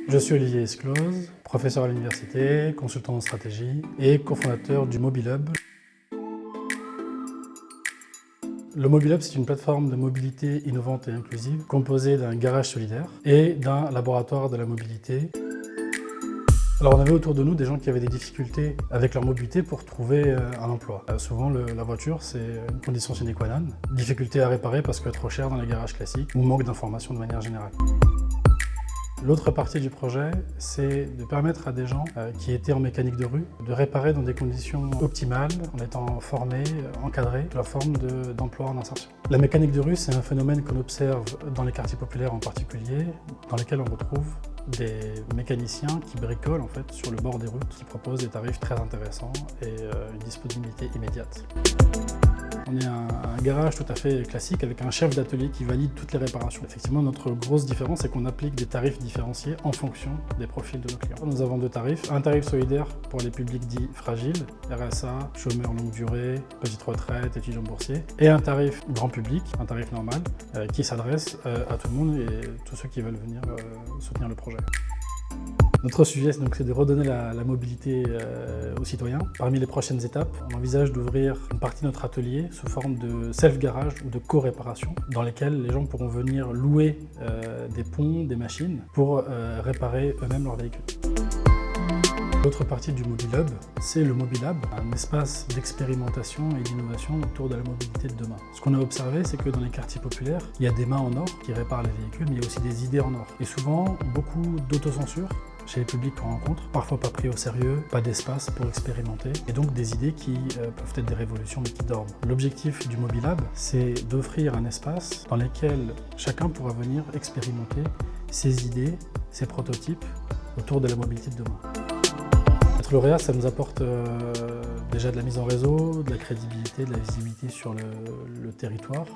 Je suis Olivier Esclose, professeur à l'université, consultant en stratégie et cofondateur du Mobilhub. Le Mobilhub, c'est une plateforme de mobilité innovante et inclusive composée d'un garage solidaire et d'un laboratoire de la mobilité. Alors on avait autour de nous des gens qui avaient des difficultés avec leur mobilité pour trouver un emploi. Souvent la voiture c'est une condition sine qua non. Difficulté à réparer parce que trop cher dans les garages classiques ou manque d'informations de manière générale. L'autre partie du projet, c'est de permettre à des gens qui étaient en mécanique de rue de réparer dans des conditions optimales, en étant formés, encadrés, sous la forme d'emploi en insertion. La mécanique de rue, c'est un phénomène qu'on observe dans les quartiers populaires en particulier, dans lesquels on retrouve des mécaniciens qui bricolent en fait sur le bord des routes, qui proposent des tarifs très intéressants et une disponibilité immédiate. On est un garage tout à fait classique avec un chef d'atelier qui valide toutes les réparations. Effectivement, notre grosse différence, c'est qu'on applique des tarifs différenciés en fonction des profils de nos clients. Nous avons deux tarifs. Un tarif solidaire pour les publics dits fragiles, RSA, chômeurs longue durée, petite retraite, étudiants boursiers, et un tarif grand public, un tarif normal, qui s'adresse à tout le monde et tous ceux qui veulent venir soutenir le projet. Notre sujet, c'est de redonner la mobilité aux citoyens. Parmi les prochaines étapes, on envisage d'ouvrir une partie de notre atelier sous forme de self-garage ou de co-réparation, dans lesquels les gens pourront venir louer des ponts, des machines, pour réparer eux-mêmes leurs véhicules. L'autre partie du Mobilhub, c'est le Mobilab, un espace d'expérimentation et d'innovation autour de la mobilité de demain. Ce qu'on a observé, c'est que dans les quartiers populaires, il y a des mains en or qui réparent les véhicules, mais il y a aussi des idées en or. Et souvent, beaucoup d'autocensure chez les publics qu'on rencontre, parfois pas pris au sérieux, pas d'espace pour expérimenter, et donc des idées qui peuvent être des révolutions mais qui dorment. L'objectif du Mobilab, c'est d'offrir un espace dans lequel chacun pourra venir expérimenter ses idées, ses prototypes autour de la mobilité de demain. Être lauréat, ça nous apporte déjà de la mise en réseau, de la crédibilité, de la visibilité sur le territoire.